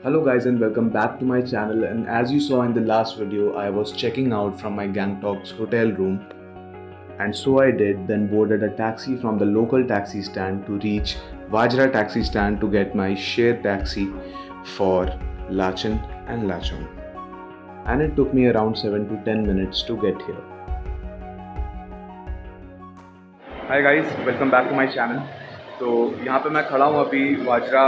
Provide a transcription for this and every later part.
Hello guys and welcome back to my channel, and as you saw in the last video I was checking out from my Gangtok's hotel room, and so I did, then boarded a taxi from the local taxi stand to reach Vajra taxi stand to get my share taxi for Lachen and Lachon, and it took me around 7 to 10 minutes to get here. Hi guys, welcome back to my channel. तो यहाँ पे मैं खड़ा हूँ अभी Vajra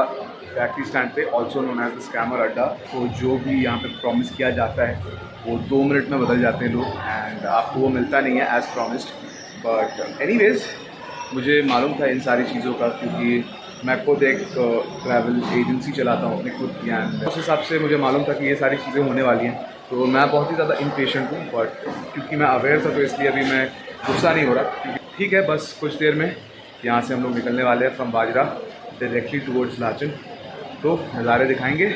taxi stand पे, also known as the scammer अड्डा। तो जो भी यहाँ पे प्रॉमिस किया जाता है वो 2 मिनट में बदल जाते हैं लोग, एंड आपको वो मिलता नहीं है एज़ प्रॉमिस्ड। बट एनीवेज, मुझे मालूम था इन सारी चीज़ों का, क्योंकि मैं खुद एक ट्रैवल एजेंसी चलाता हूँ अपनी खुद की, एंड उस हिसाब से मुझे मालूम था कि ये सारी चीज़ें होने वाली हैं। तो मैं बहुत ही ज़्यादा इम्पेशेंट हूँ, बट क्योंकि मैं अवेयर था तो इसलिए अभी मैं गुस्सा नहीं हो रहा। ठीक है, बस कुछ देर में यहाँ से हम लोग निकलने वाले हैं from bajra directly towards Lachen. तो नज़ारे दिखाएंगे,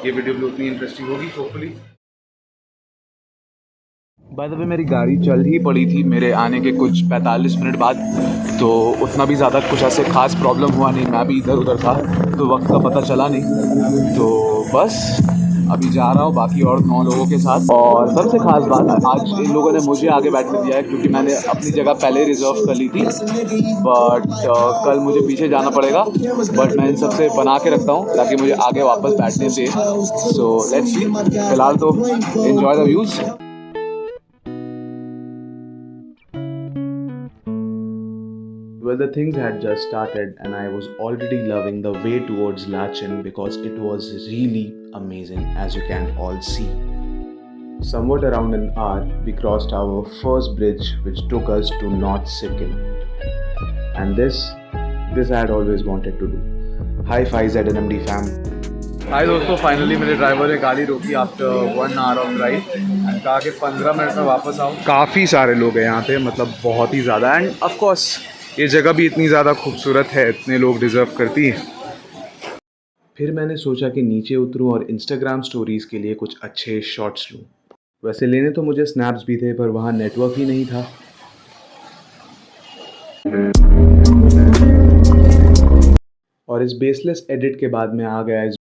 ये वीडियो भी उतनी इंटरेस्टिंग होगी होपफुली। बाय द वे, मेरी गाड़ी चल ही पड़ी थी मेरे आने के कुछ 45 मिनट बाद, तो उतना भी ज़्यादा कुछ ऐसे खास प्रॉब्लम हुआ नहीं। मैं भी इधर उधर था तो वक्त का पता चला नहीं। तो बस अभी जा रहा हूँ बाकी और 9 लोगों के साथ। और सबसे खास बात, आज इन लोगों ने मुझे आगे बैठने दिया है क्योंकि मैंने अपनी जगह पहले रिजर्व कर ली थी, बट कल मुझे पीछे जाना पड़ेगा। बट मैं इन सबसे बना के रखता हूँ ताकि मुझे आगे वापस बैठने दें। सो लेट्स सी, फिलहाल तो enjoy the views. Well, the things had just started and I was already loving the way towards Lachen because it was really amazing, as you can all see. Somewhat around an hour, we crossed our first bridge which took us to North Sikkim. And this I had always wanted to do. Hi Fi ZNMD fam. हाय दोस्तों, finally मेरे driver ने गाड़ी रोकी after 1 hour of drive and कहा कि 15 minute में वापस आऊँ। काफ़ी सारे लोग हैं यहाँ पे, मतलब बहुत ही ज़्यादा, एंड ऑफ कोर्स ये जगह भी इतनी ज़्यादा खूबसूरत है, इतने लोग डिज़र्व करती हैं। फिर मैंने सोचा कि नीचे उतरूँ और इंस्टाग्राम स्टोरीज़ के लिए कुछ अच्छे शॉट्स लूँ। वैसे लेने तो मुझे स्नैप्स भी थे, पर वहाँ नेटवर्क ही नहीं था। और इस बेसलेस एडिट के बाद मैं आ गया इस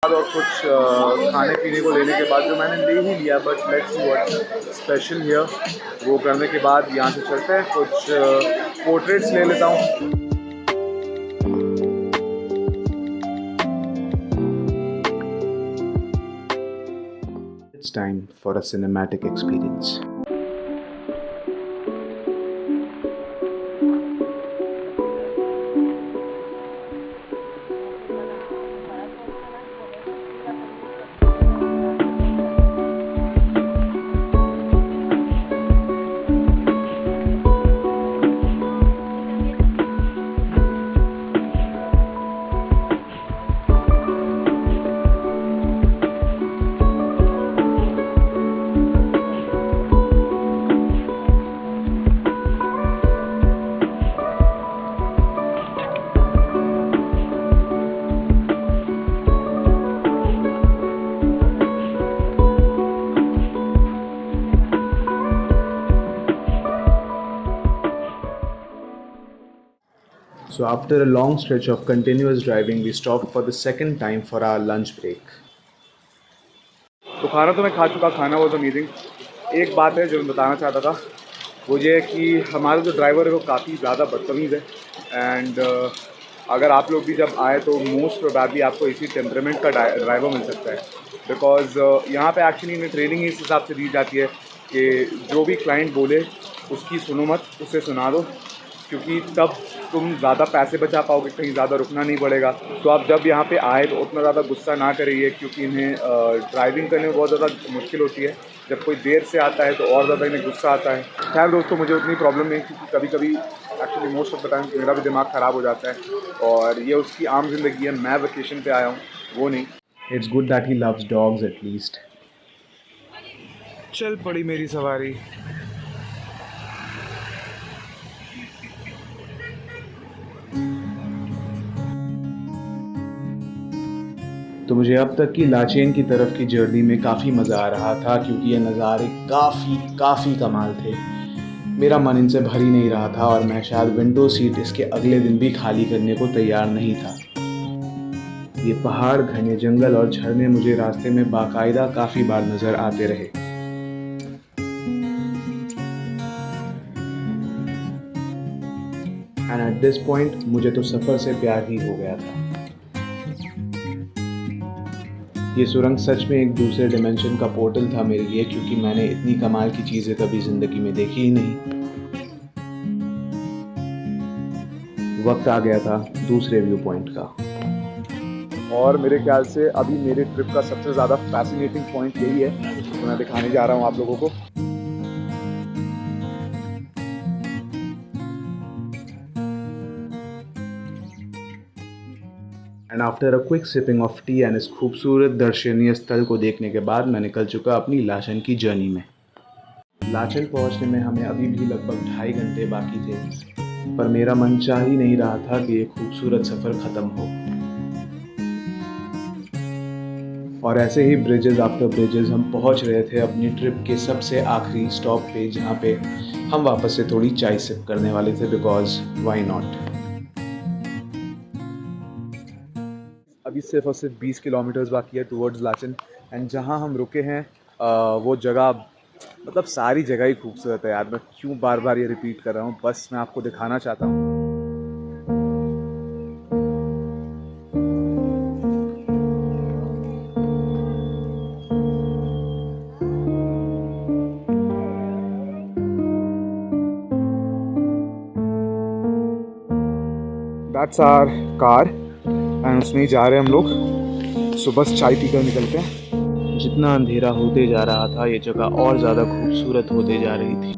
और कुछ खाने पीने को लेने के बाद जो मैंने ले ही लिया, but let's see what special here. वो करने के बाद यहाँ से चलते हैं, कुछ पोर्ट्रेट्स ले लेता हूँ। It's time for a cinematic experience. So after a long stretch of continuous driving, we stopped for the second time for our lunch break. तो खाना तो मैं खा चुका, खाना वो तो अमेजिंग। एक बात है जो मैं बताना चाहता था, वो ये है कि हमारा जो ड्राइवर है वो काफ़ी ज़्यादा बदतमीज़ है, एंड अगर आप लोग भी जब आए तो मोस्ट प्रोबेबली आपको इसी टेम्परामेंट का ड्राइवर मिल सकता है। बिकॉज़ यहाँ पे एक्चुअली इन्हें ट्रेनिंग इस हिसाब से दी जाती है कि जो भी क्लाइंट बोले उसकी सुनो मत, उसे सुना दो, क्योंकि तब तुम ज़्यादा पैसे बचा पाओगे, कहीं ज़्यादा रुकना नहीं पड़ेगा। तो आप जब यहाँ पे आए तो उतना ज़्यादा गुस्सा ना करिए, क्योंकि इन्हें ड्राइविंग करने में बहुत ज़्यादा मुश्किल होती है। जब कोई देर से आता है तो और ज़्यादा इन्हें गुस्सा आता है। खैर दोस्तों, मुझे उतनी प्रॉब्लम नहीं, क्योंकि कभी कभी actually most of the time मेरा भी दिमाग ख़राब हो जाता है, और ये उसकी आम जिंदगी है। मैं वेकेशन पे आया हूँ, वो नहीं। It's good that he loves dogs at least. चल पड़ी मेरी सवारी। तो तो मुझे अब तक की लाचेन की तरफ की जर्नी में काफ़ी मज़ा आ रहा था, क्योंकि ये नज़ारे काफ़ी कमाल थे। मेरा मन इनसे भर ही नहीं रहा था और मैं शायद विंडो सीट इसके अगले दिन भी खाली करने को तैयार नहीं था। ये पहाड़, घने जंगल और झरने मुझे रास्ते में बाकायदा काफ़ी बार नज़र आते रहे। एंड एट दिस पॉइंट मुझे तो सफ़र से प्यार ही हो गया था। ये सुरंग सच में एक दूसरे डिमेंशन का पोर्टल था मेरे लिए, क्योंकि मैंने इतनी कमाल की चीज़ें कभी ज़िंदगी में देखी ही नहीं। वक्त आ गया था दूसरे व्यू पॉइंट का। और मेरे ख्याल से अभी मेरे ट्रिप का सबसे ज़्यादा फैसिनेटिंग पॉइंट यही है, तो मैं दिखाने जा रहा हूँ आप लोगों को। And after a quick sipping of T and इस खूबसूरत दर्शनीय स्थल को देखने के बाद मैं निकल चुका अपनी लाचन की जर्नी में। लाचन पहुंचने में हमें अभी भी लगभग 2.5 घंटे बाकी थे, पर मेरा मन चाह ही नहीं रहा था कि ये खूबसूरत सफ़र ख़त्म हो। और ऐसे ही ब्रिजेस आफ्टर ब्रिजेस हम पहुंच रहे थे अपनी ट्रिप के सबसे आखिरी स्टॉप पे, जहाँ पे हम वापस से थोड़ी चाय सिप करने वाले थे, बिकॉज वाई नॉट। अभी सिर्फ और सिर्फ 20 किलोमीटर्स बाकी है टुवर्ड्स लाचन। एंड जहाँ हम रुके हैं वो जगह, मतलब सारी जगह ही खूबसूरत है यार। मैं क्यों बार बार ये रिपीट कर रहा हूँ, बस मैं आपको दिखाना चाहता हूँ। दैट्स आवर कार एंड उसमें ही जा रहे हैं हम लोग। सो बस चाय पीकर निकलते हैं। जितना अंधेरा होते जा रहा था, ये जगह और ज़्यादा खूबसूरत होते जा रही थी।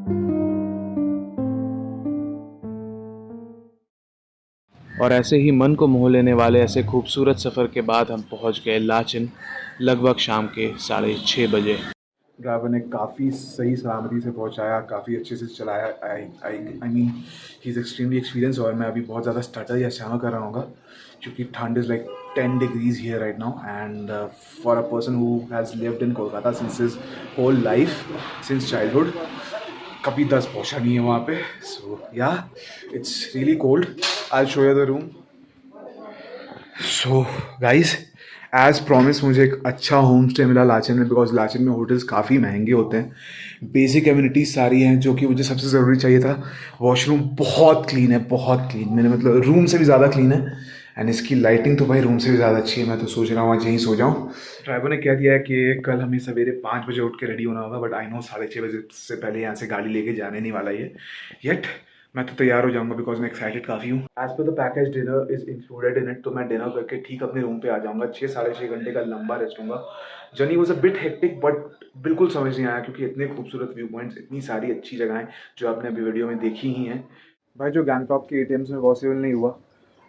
और ऐसे ही मन को मोह लेने वाले ऐसे खूबसूरत सफ़र के बाद हम पहुंच गए लाचन, लगभग शाम के 6:30 बजे। ड्राइवर ने काफ़ी सही सलामती से पहुंचाया, काफ़ी अच्छे से चलाया। I mean he is extremely experience. और मैं अभी बहुत ज़्यादा स्टटर या श्यामा कर रहा हूँ, क्योंकि ठंड is like 10 degrees here right now. And for a person who has lived in Kolkata since his whole life, since childhood, कभी 10 पहुँचा नहीं है वहाँ पे। So yeah it's really cold. I show you the room. So guys, as promise मुझे एक अच्छा home stay मिला लाचन में, बिकॉज लाचन में होटल्स काफ़ी महंगे होते हैं। बेसिक एम्यूनिटीज़ सारी हैं जो कि मुझे सबसे ज़रूरी चाहिए था। वॉशरूम बहुत क्लीन है, बहुत क्लीन, मैंने मतलब रूम से भी ज़्यादा क्लीन है। एंड इसकी लाइटिंग तो भाई रूम से भी ज़्यादा अच्छी है। मैं तो सोच रहा हूँ आज यहीं सो जाऊँ। ड्राइवर ने कह दिया है कि कल हमें सवेरे 5 बजे उठ के रेडी होना होगा, बट आई नो 6:30 बजे से पहले यहाँ से गाड़ी लेके जाने नहीं वाला ये येट। मैं तो तैयार हो जाऊंगा, बिकॉज मैं एक्साइटेड काफ़ी हूँ। As per the package dinner is included in it, तो मैं डिनर करके ठीक अपने रूम पे आ जाऊंगा। 6-6.5 घंटे का लंबा रेस्ट होगा। Journey was a bit hectic, but बिल्कुल समझ नहीं आया, क्योंकि इतने खूबसूरत व्यू पॉइंट्स, इतनी सारी अच्छी जगहें जो आपने अभी वीडियो में देखी ही हैं। भाई जो गैंगटॉक के एटीएम्स में पॉसिबल नहीं हुआ,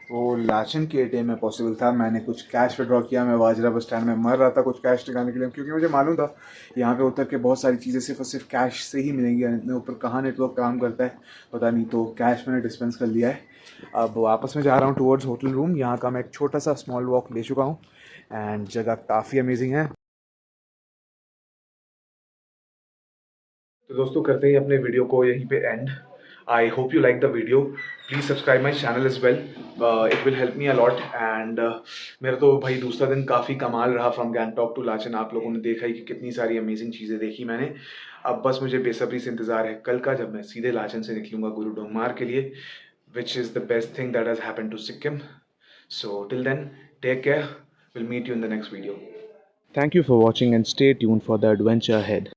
वो लाचन के एटीएम में पॉसिबल था। मैंने कुछ कैश विड्रॉ किया। मैं वाजरा बस स्टैंड में मर रहा था कुछ कैश निकालने के लिए, क्योंकि मुझे मालूम था यहाँ पे उतर के बहुत सारी चीज़ें सिर्फ और सिर्फ कैश से ही मिलेंगी। इतने ऊपर कहाँ नेटवर्क काम करता है पता नहीं। तो कैश मैंने डिस्पेंस कर लिया है। अब वापस में जा रहा हूँ टुवर्ड्स होटल रूम। यहाँ का मैं एक छोटा सा स्मॉल वॉक ले चुका हूँ एंड जगह काफ़ी अमेजिंग है। तो दोस्तों करते ही अपने वीडियो को यहीं पे and. I hope you like the video. Please subscribe my channel is well, it will help me a lot. And मेरा तो भाई दूसरा दिन काफ़ी कमाल रहा फ्रॉम गैंगटॉक टू लाचन। आप लोगों ने देखा ही कि कितनी सारी अमेजिंग चीज़ें देखी मैंने। अब बस मुझे बेसब्री से इंतज़ार है कल का, जब मैं सीधे लाचन से निकलूँगा गुरु डोंगमार के लिए, which is the best thing that has happened to Sikkim. So till then, take care, will meet you in the next video. Thank you for watching and stay tuned for the adventure ahead.